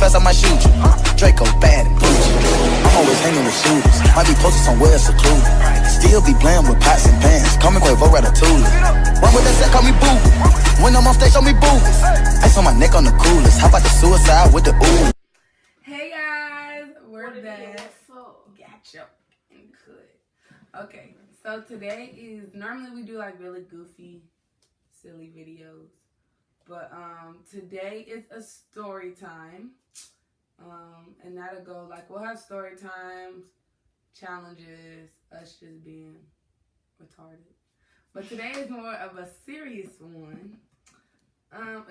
plus I might shoot you. Draco bad and bougie. I'm always hanging with shooters. Might be posted somewhere secluded. Still be playing with pots and pans. Call me Quavo Ratatouille. Run with that set, call me boo. When I'm on stage, call me boo. Ice on my neck on the coolest. How about the suicide with the ooh? Hey guys, we're back. Gotcha. Okay, so today is, normally we do like really goofy, silly videos. But today is a story time. And that'll go like, we'll have story times, challenges, us just being retarded. But today is more of a serious one.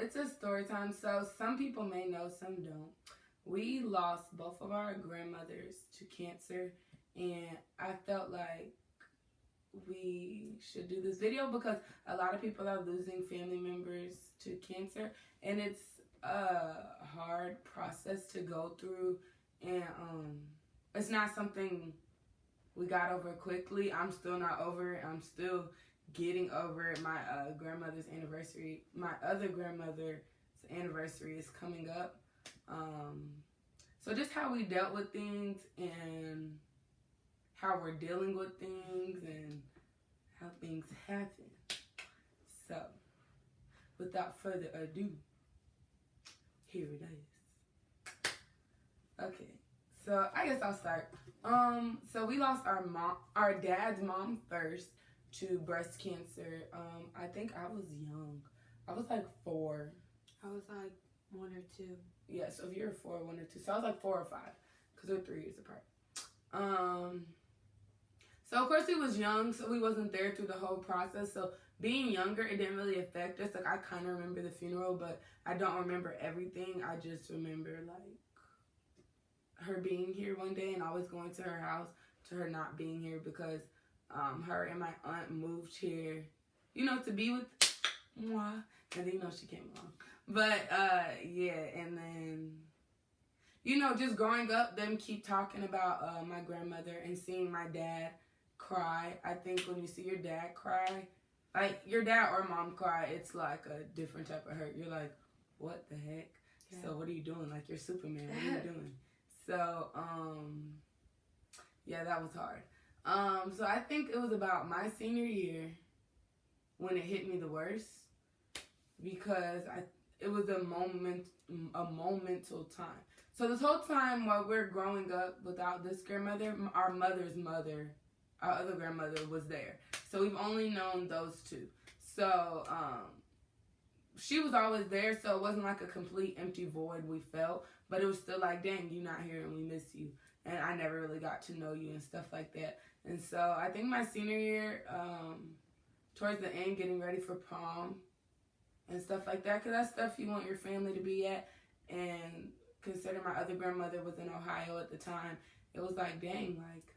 It's a story time, so some people may know, some don't. We lost both of our grandmothers to cancer, and I felt like we should do this video because a lot of people are losing family members to cancer, and it's a hard process to go through, and it's not something we got over quickly. I'm still not over it. I'm still getting over it. My grandmother's anniversary, my other grandmother's anniversary is coming up. So just how we dealt with things and how we're dealing with things and how things happen. So, without further ado, here it is. Okay, so I guess I'll start. So we lost our dad's mom first to breast cancer. I think I was young. I was like 4. I was like 1 or 2. Yeah, so if you're 4, 1 or 2. So I was like 4 or 5, because we're 3 years apart. So of course we was young, so we wasn't there through the whole process. So being younger, it didn't really affect us. Like, I kind of remember the funeral, but I don't remember everything. I just remember like her being here one day and always going to her house, to her not being here because her and my aunt moved here, you know, to be with moi. And then, you know, she came along. But yeah, and then, you know, just growing up, them keep talking about my grandmother and seeing my dad cry. I think when you see your dad cry, like your dad or mom cry, it's like a different type of hurt. You're like, what the heck? Yeah. So what are you doing? Like, you're Superman. What are you doing? So, yeah, that was hard. So I think it was about my senior year when it hit me the worst, because it was a momental time. So this whole time while we're growing up without this grandmother, our mother's mother, our other grandmother, was there. So we've only known those two. So she was always there, so it wasn't like a complete empty void we felt, but it was still like, dang, you not here and we miss you. And I never really got to know you and stuff like that. And so I think my senior year, towards the end, getting ready for prom and stuff like that, because that's stuff you want your family to be at. And considering my other grandmother was in Ohio at the time, it was like, dang, like,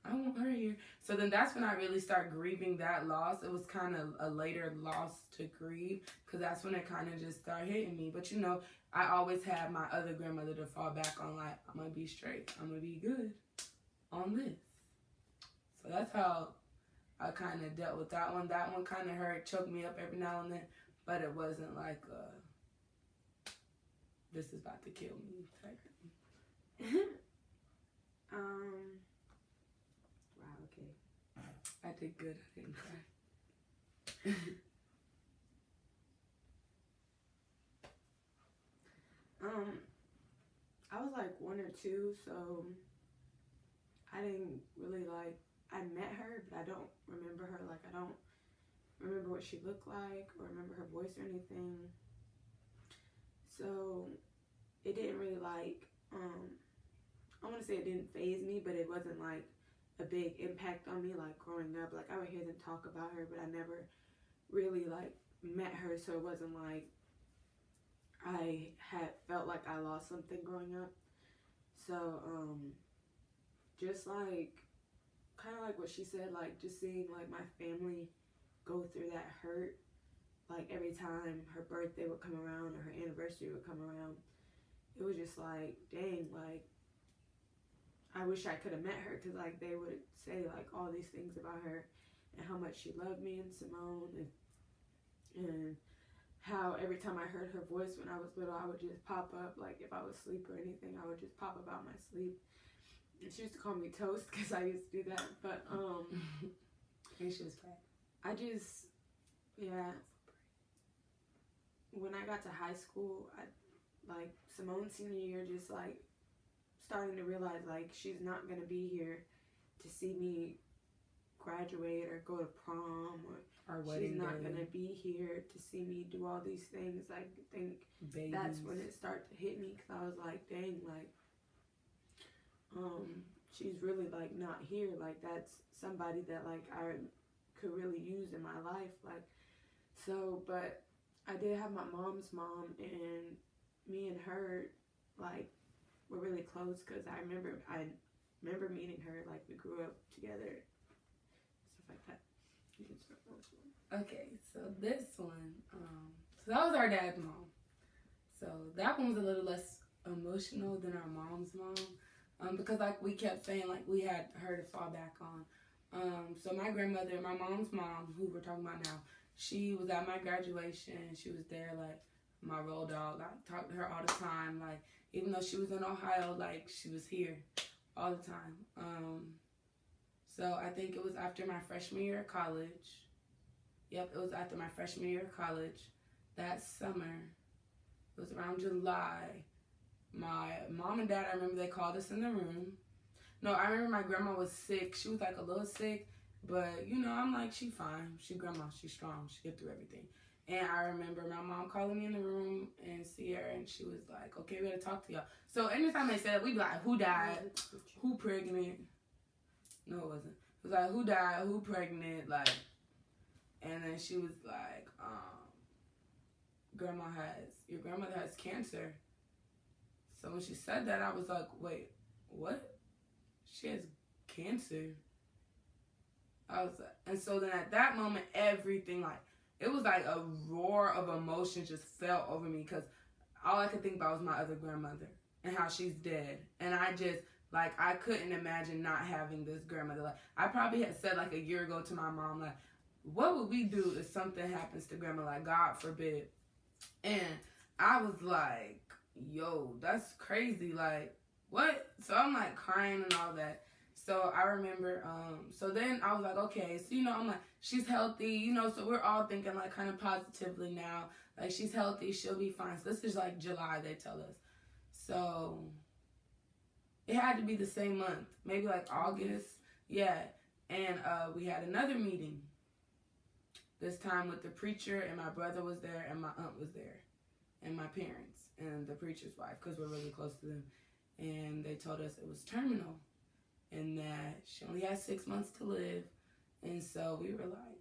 I want her here. So then that's when I really started grieving that loss. It was kind of a later loss to grieve, because that's when it kind of just started hitting me. But, you know, I always had my other grandmother to fall back on, like, I'm going to be straight. I'm going to be good on this. So that's how I kind of dealt with that one. That one kind of hurt, choked me up every now and then. But it wasn't like, this is about to kill me type thing. Wow, okay. I did good. I didn't cry. I was like 1 or 2, so I didn't really like, I met her, but I don't remember her. Like, I don't remember what she looked like or remember her voice or anything. So it didn't really like, I want to say it didn't faze me, but it wasn't like a big impact on me like growing up. Like, I would hear them talk about her, but I never really like met her, so it wasn't like I had felt like I lost something growing up. So just like kind of like what she said, like just seeing like my family go through that hurt, like every time her birthday would come around or her anniversary would come around, it was just like, dang, like I wish I could have met her, because like they would say like all these things about her and how much she loved me and Simone, and how every time I heard her voice when I was little, I would just pop up. Like if I was asleep or anything, I would just pop up out my sleep. And she used to call me Toast because I used to do that. But and she was fat. I just, yeah. When I got to high school, like Simone's senior year, just like starting to realize like she's not gonna be here to see me graduate or go to prom, or she's not gonna be here to see me do all these things. I think that's when it started to hit me, because I was like, dang, like she's really like not here. Like that's somebody that like I could really use in my life. Like, so, but I did have my mom's mom, and me and her like were really close, because I remember meeting her. Like we grew up together, stuff like that. You can start with this one. Okay, so this one, so that was our dad's mom. So that one was a little less emotional than our mom's mom, because like we kept saying, like we had her to fall back on. So my grandmother, my mom's mom, who we're talking about now, she was at my graduation. She was there, like my road dog. I talked to her all the time. Like even though she was in Ohio, like she was here all the time. So I think it was after my freshman year of college. Yep, it was after my freshman year of college. That summer, it was around July. My mom and dad, I remember they called us in the room. No, I remember my grandma was sick. She was like a little sick, but you know, I'm like, she fine. She grandma, she's strong. She get through everything. And I remember my mom calling me in the room and see her, and she was like, okay, we gotta talk to y'all. So anytime they said, we'd be like, who died? Who pregnant? No, it wasn't. It was like, who died? Who pregnant? Like, and then she was like, your grandmother has cancer. So when she said that, I was like, wait, what? She has cancer? I was like, and so then at that moment, everything, like, it was like a roar of emotion just fell over me, because all I could think about was my other grandmother and how she's dead. And I just, like, I couldn't imagine not having this grandmother. Like, I probably had said, like, a year ago to my mom, like, what would we do if something happens to grandma? Like, God forbid. And I was like, yo, that's crazy. Like, what? So I'm, like, crying and all that. So I remember, so then I was like, okay, so, you know, I'm like, she's healthy, you know, so we're all thinking, like, kind of positively now. Like, she's healthy, she'll be fine. So this is, like, July, they tell us. So it had to be the same month, maybe, like, August. Yeah, and we had another meeting. This time with the preacher, and my brother was there, and my aunt was there, and my parents, and the preacher's wife, because we're really close to them. And they told us it was terminal, and that she only had 6 months to live. And so we were like,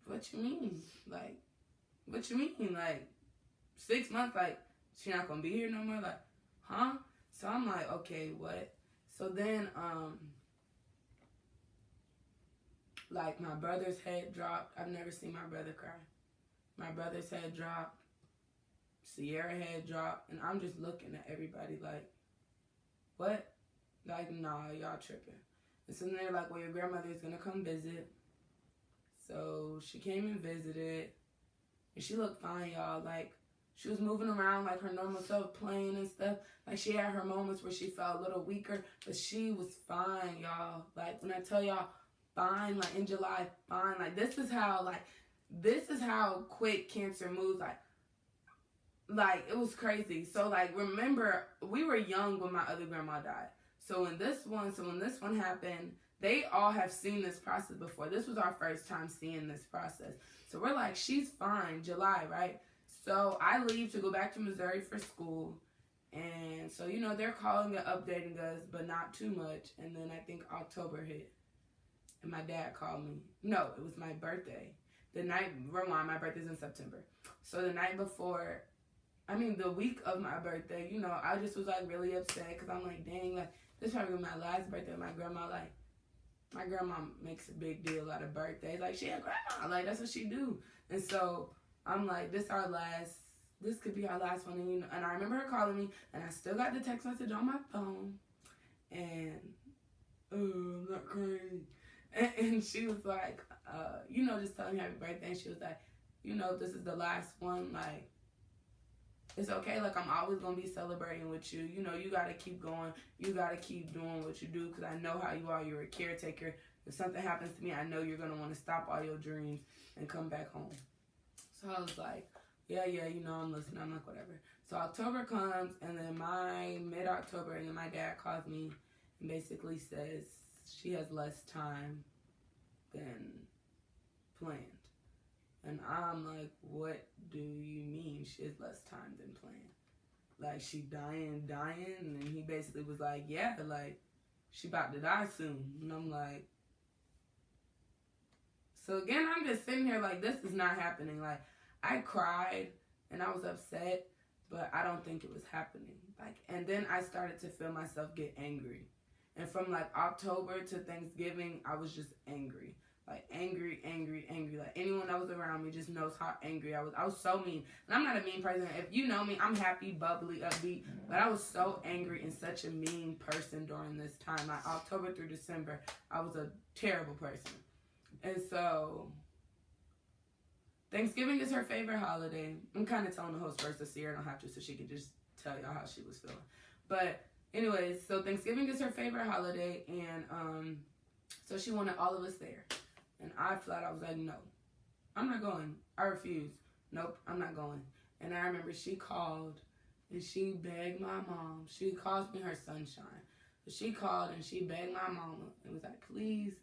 what you mean? Like, what you mean? Like, 6 months? Like, she not gonna be here no more? Like, huh? So I'm like, okay, what? So then, like, my brother's head dropped. I've never seen my brother cry. My brother's head dropped. Sierra head dropped. And I'm just looking at everybody like, what? Like, nah, y'all tripping. And so then they're like, well, your grandmother is going to come visit. So she came and visited. And she looked fine, y'all. Like, she was moving around like her normal self, playing and stuff. Like, she had her moments where she felt a little weaker. But she was fine, y'all. Like, when I tell y'all, fine, like, in July, fine. Like, this is how quick cancer moves. Like, it was crazy. So, like, remember, we were young when my other grandma died. So when this one happened, they all have seen this process before. This was our first time seeing this process. So we're like, she's fine, July, right? So I leave to go back to Missouri for school. And so, you know, they're calling and updating us, but not too much. And then I think October hit. And my dad called me. No, it was my birthday. My birthday's in September. So the night before, the week of my birthday, you know, I just was, like, really upset. Because I'm like, dang, like, this is probably my last birthday with my grandma. Like, my grandma makes a big deal out of birthdays. Like, she a grandma. Like, that's what she do. And so I'm like, this could be our last one. And, you know, and I remember her calling me. And I still got the text message on my phone. And, I'm not crying. And she was like, you know, just telling me happy birthday. And she was like, you know, this is the last one. Like, it's okay. Like, I'm always going to be celebrating with you. You know, you got to keep going. You got to keep doing what you do, because I know how you are. You're a caretaker. If something happens to me, I know you're going to want to stop all your dreams and come back home. So I was like, yeah, you know, I'm listening. I'm like, whatever. So October comes, and then my mid-October, and then my dad calls me and basically says she has less time than planned. And I'm like, what do you mean she has less time than planned? Like, she dying, and then he basically was like, yeah, like, she about to die soon. And I'm like, so again, I'm just sitting here like, this is not happening. Like, I cried and I was upset, but I don't think it was happening. Like, and then I started to feel myself get angry. And from like October to Thanksgiving, I was just angry. Like, angry. Like, anyone that was around me just knows how angry I was. I was so mean. And I'm not a mean person. If you know me, I'm happy, bubbly, upbeat. But I was so angry and such a mean person during this time. Like, October through December, I was a terrible person. And so, Thanksgiving is her favorite holiday. I'm kind of telling the host first to see her. I don't have to, so she could just tell y'all how she was feeling. But anyways, so Thanksgiving is her favorite holiday. And so she wanted all of us there. And I flat out was like, no, I'm not going. I refuse. Nope, I'm not going. And I remember she called and she begged my mom. She calls me her sunshine. But she called and she begged my mama and was like, please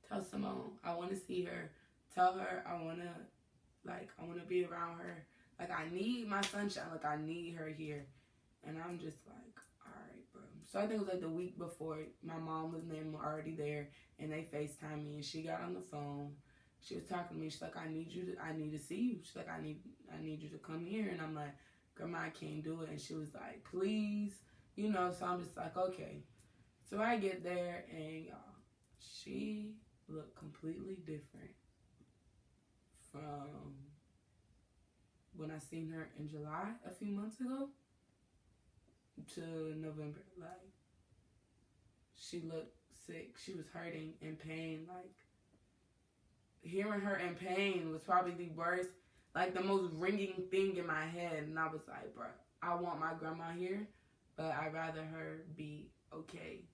tell Simone I want to see her. Tell her I want to be around her. Like, I need my sunshine. Like, I need her here. And I'm just like, all right, bro. So I think it was like the week before, my mom and them were already there, and they FaceTimed me, and she got on the phone. She was talking to me. She's like, I need to see you. She's like, I need you to come here. And I'm like, Grandma, I can't do it. And she was like, please, you know. So I'm just like, okay. So I get there, and y'all, she looked completely different from when I seen her in July a few months ago to November. Like, she looked sick. She was hurting, in pain. Like, hearing her in pain was probably the worst, like the most ringing thing in my head. And I was like, bro, I want my grandma here, but I'd rather her be okay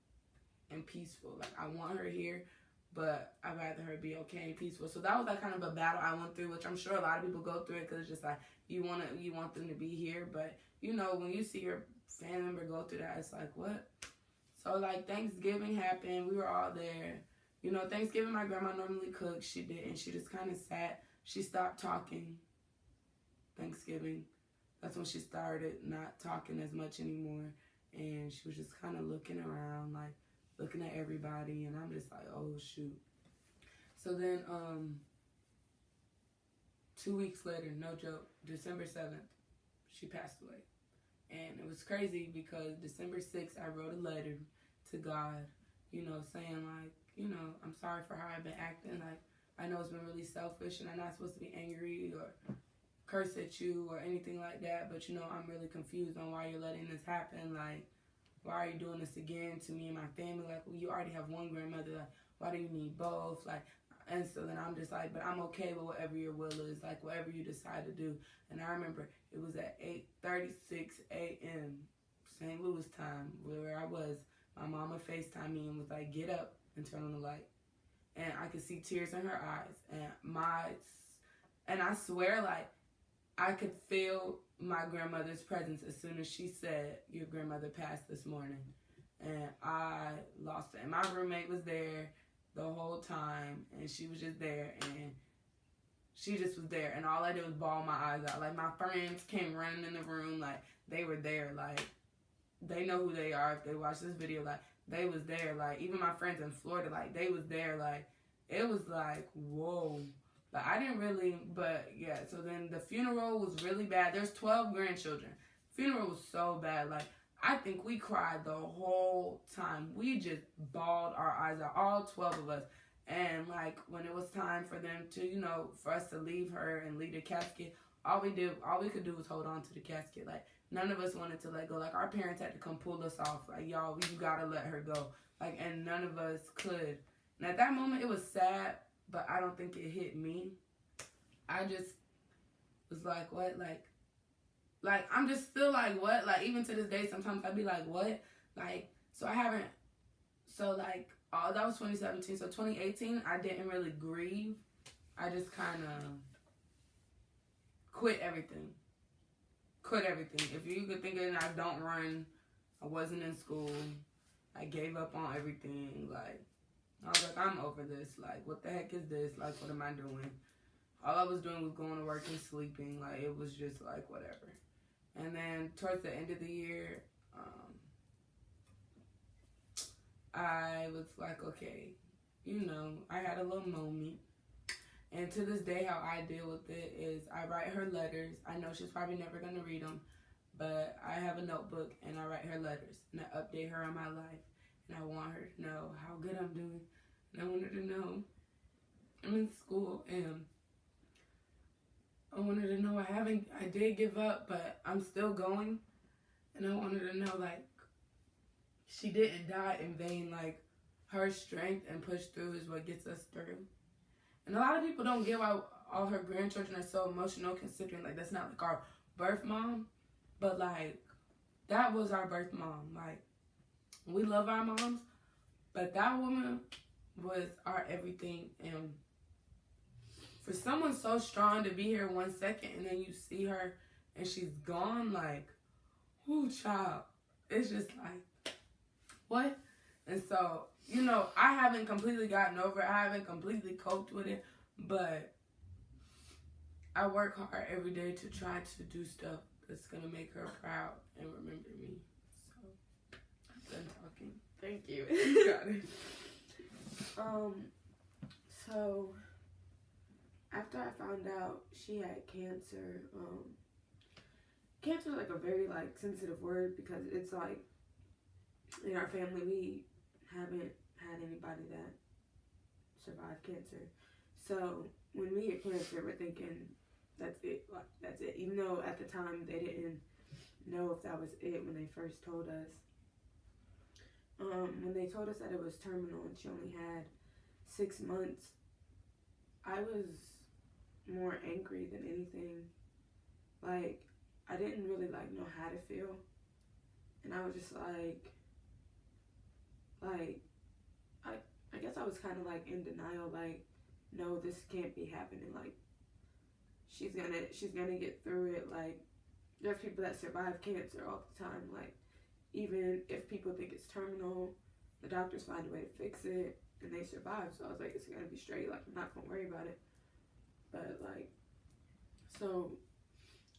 and peaceful. Like, I want her here, but I'd rather her be okay and peaceful. So that was like kind of a battle I went through, which I'm sure a lot of people go through it, because it's just like, you want them to be here, but you know, when you see your family member go through that, it's like, what? So like, Thanksgiving happened, we were all there. You know, Thanksgiving, my grandma normally cooks. She didn't. She just kind of sat. She stopped talking Thanksgiving. That's when she started not talking as much anymore. And she was just kind of looking around, like, looking at everybody. And I'm just like, oh, shoot. So then, 2 weeks later, no joke, December 7th, she passed away. And it was crazy because December 6th, I wrote a letter to God, you know, saying, like, you know, I'm sorry for how I've been acting. Like, I know it's been really selfish and I'm not supposed to be angry or curse at you or anything like that. But, you know, I'm really confused on why you're letting this happen. Like, why are you doing this again to me and my family? Like, well, you already have one grandmother. Like, why do you need both? Like, and so then I'm just like, but I'm okay with whatever your will is. Like, whatever you decide to do. And I remember it was at 8:36 a.m. St. Louis time, where I was. My mama FaceTimed me and was like, get up and turn on the light. And I could see tears in her eyes. And I swear, like, I could feel my grandmother's presence as soon as she said, your grandmother passed this morning. And I lost it. And my roommate was there the whole time. And she was just there. And she just was there. And all I did was bawl my eyes out. Like, my friends came running in the room. Like, they were there. Like, they know who they are if they watch this video. Like, they was there. Like, even my friends in Florida, like, they was there. Like, it was like, whoa. Like, I didn't really, but yeah. So then the funeral was really bad. There's 12 grandchildren. Funeral was so bad. Like, I think we cried the whole time. We just bawled our eyes out, all 12 of us. And like, when it was time for them to, you know, for us to leave her and leave the casket, all we could do was hold on to the casket. Like, none of us wanted to let go. Like, our parents had to come pull us off. Like, y'all, you gotta let her go. Like, and none of us could. And at that moment, it was sad, but I don't think it hit me. I just was like, what? Like, I'm just still like, what? Like, even to this day, sometimes I'd be like, what? Like, so I haven't, so like, oh, that was 2017. So 2018, I didn't really grieve. I just kind of quit everything. If you could think of it, I don't run. I wasn't in school. I gave up on everything. Like, I was like, I'm over this. Like, what the heck is this? Like, what am I doing? All I was doing was going to work and sleeping. Like, it was just like, whatever. And then towards the end of the year, I was like, okay, you know, I had a little moment. And to this day, how I deal with it is I write her letters. I know she's probably never going to read them, but I have a notebook and I write her letters and I update her on my life. And I want her to know how good I'm doing. And I want her to know I'm in school and I want her to know I did give up, but I'm still going. And I want her to know, like, she didn't die in vain. Like, her strength and push through is what gets us through. And a lot of people don't give out all her grandchildren are so emotional, considering, like, that's not, like, our birth mom. But, like, that was our birth mom. Like, we love our moms, but that woman was our everything. And for someone so strong to be here 1 second and then you see her and she's gone, like, whoo, child. It's just like, what? And so, you know, I haven't completely gotten over it. I haven't completely coped with it, but I work hard every day to try to do stuff that's going to make her proud and remember me. So, I'm done talking. Thank you. You got it. So, after I found out she had cancer, cancer is like a very like sensitive word because it's like in our family we haven't had anybody that survived cancer. So when we get cancer, we're thinking that's it, like that's it. Even though at the time they didn't know if that was it when they first told us. When they told us that it was terminal and she only had 6 months, I was more angry than anything. Like, I didn't really like know how to feel, and I was just like I guess I was kind of like in denial, like, no, this can't be happening. Like, she's gonna get through it. Like, there's people that survive cancer all the time. Like, even if people think it's terminal, the doctors find a way to fix it and they survive. So I was like, it's gonna be straight. Like, I'm not gonna worry about it. But like, so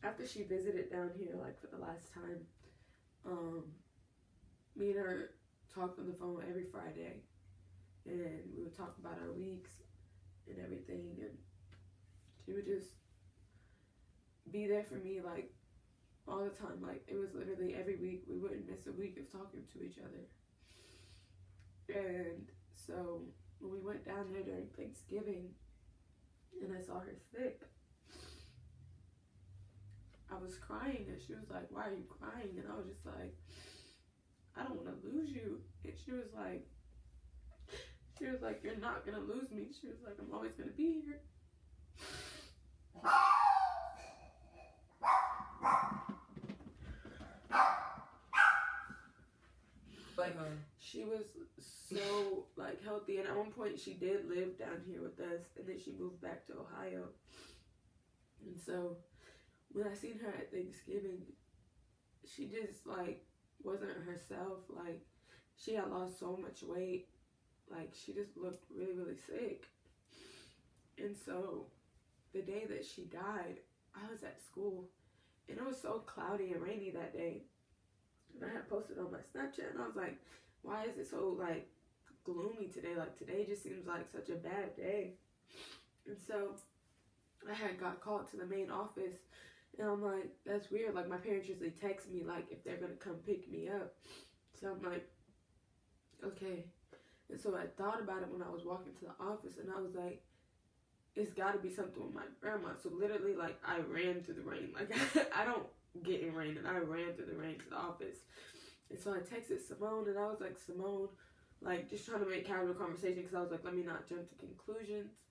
after she visited down here, like for the last time, me and her talked on the phone every Friday, and we would talk about our weeks and everything, and she would just be there for me, like, all the time. Like, it was literally every week. We wouldn't miss a week of talking to each other. And so when we went down there during Thanksgiving and I saw her sick, I was crying, and she was like, why are you crying? And I was just like, I don't want to lose you. And she was like, you're not going to lose me. She was like, I'm always going to be here. Like, she was so, like, healthy. And at one point, she did live down here with us. And then she moved back to Ohio. And so when I seen her at Thanksgiving, she just, like, wasn't herself. Like, she had lost so much weight. Like, she just looked really, really sick. And so the day that she died, I was at school, and it was so cloudy and rainy that day. And I had posted on my Snapchat, and I was like, why is it so, like, gloomy today? Like, today just seems like such a bad day. And so I had got called to the main office, and I'm like, that's weird. Like, my parents usually text me, like, if they're going to come pick me up. So I'm like, okay. And so I thought about it when I was walking to the office, and I was like, it's got to be something with my grandma. So literally, like, I ran through the rain. Like, I don't get in rain, and I ran through the rain to the office. And so I texted Simone, and I was like, Simone, like, just trying to make casual conversation, because I was like, let me not jump to conclusions.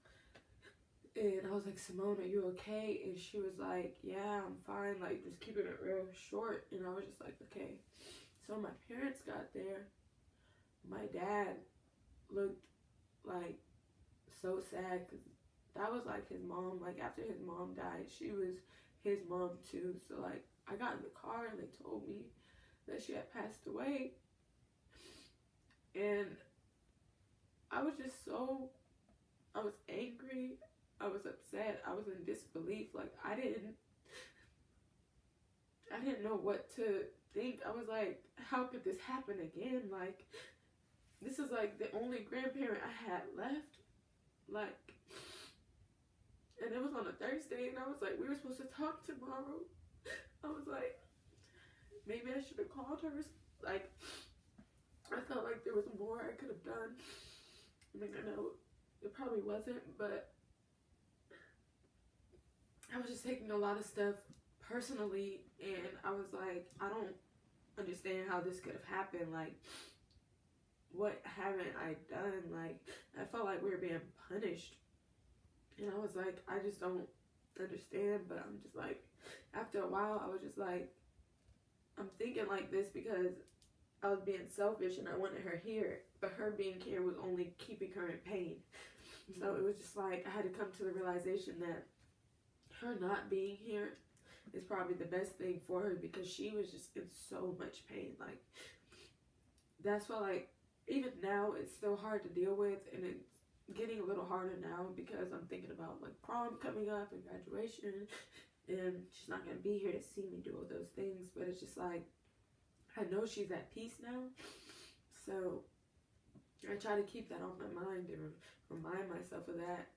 And I was like, Simone, are you okay? And she was like, yeah, I'm fine. Like, just keeping it real short. And I was just like, okay. So my parents got there. My dad looked like so sad because that was like his mom. Like, after his mom died, she was his mom too. So like, I got in the car and they told me that she had passed away. And I was just I was angry. I was upset. I was in disbelief. Like, I didn't know what to think. I was like, how could this happen again? Like, this is like the only grandparent I had left. Like, and it was on a Thursday, and I was like, we were supposed to talk tomorrow. I was like, maybe I should have called her. Like, I felt like there was more I could have done. I mean, I know it probably wasn't, but I was just taking a lot of stuff personally, and I was like, I don't understand how this could have happened. Like, what haven't I done? Like, I felt like we were being punished, and I was like, I just don't understand. But I'm just like, after a while, I was just like, I'm thinking like this because I was being selfish and I wanted her here, but her being here was only keeping her in pain. Mm-hmm. So it was just like, I had to come to the realization that her not being here is probably the best thing for her, because she was just in so much pain. Like, that's why, like, even now it's still hard to deal with, and it's getting a little harder now because I'm thinking about like prom coming up and graduation, and she's not gonna be here to see me do all those things. But it's just like, I know she's at peace now, so I try to keep that on my mind and remind myself of that.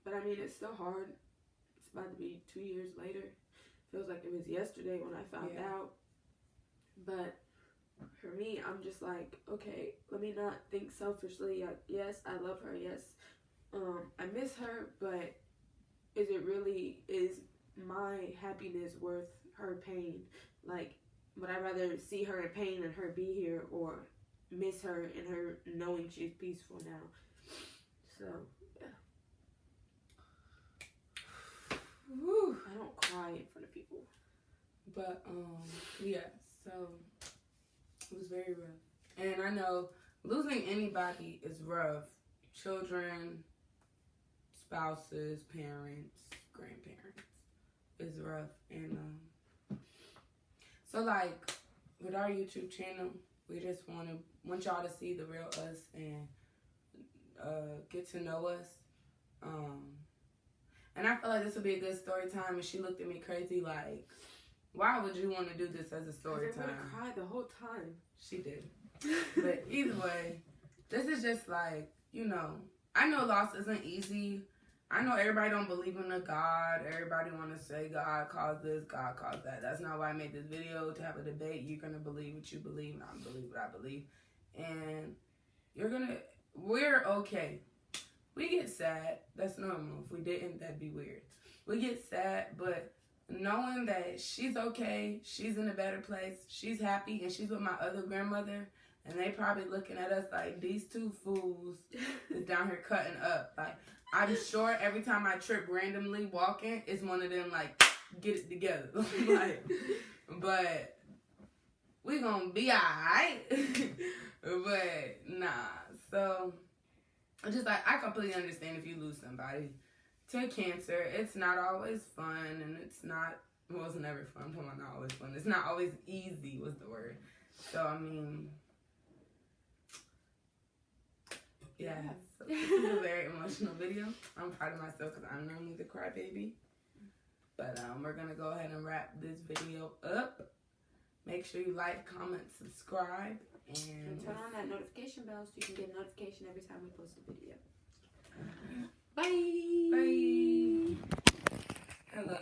But I mean, it's still hard. It's about to be 2 years later. Feels like it was yesterday when I found out. But for me, I'm just like, okay, let me not think selfishly. Yes, I love her. Yes, I miss her. But is my happiness worth her pain? Like, would I rather see her in pain and her be here, or miss her and her knowing she's peaceful now? So, yeah. Woo. I don't cry in front of people. But, yeah, so it was very rough. And I know losing anybody is rough. Children, spouses, parents, grandparents is rough. And, so like with our YouTube channel, we just want y'all to see the real us and get to know us. And I feel like this would be a good story time. And she looked at me crazy like, why would you want to do this as a story time? I cried the whole time. She did. But either way, this is just like, you know, I know loss isn't easy. I know everybody don't believe in a God. Everybody want to say God caused this, God caused that. That's not why I made this video, to have a debate. You're going to believe what you believe, and I believe what I believe. And we're okay. We get sad. That's normal. If we didn't, that'd be weird. We get sad, but knowing that she's okay, she's in a better place, she's happy, and she's with my other grandmother, and they probably looking at us like, these two fools is down here cutting up. Like, I'm sure every time I trip randomly walking, it's one of them like, get it together. Like, but we gonna be alright. But nah. So just like, I completely understand if you lose somebody to cancer. It's not always fun, and it's not, well, it's never fun. I'm talking about not always fun. It's not always easy was the word. So I mean, yeah, so this is a very emotional video. I'm proud of myself because I'm normally the crybaby. But we're going to go ahead and wrap this video up. Make sure you like, comment, subscribe. And turn on that notification bell so you can get a notification every time we post a video. Bye. Bye. Hello.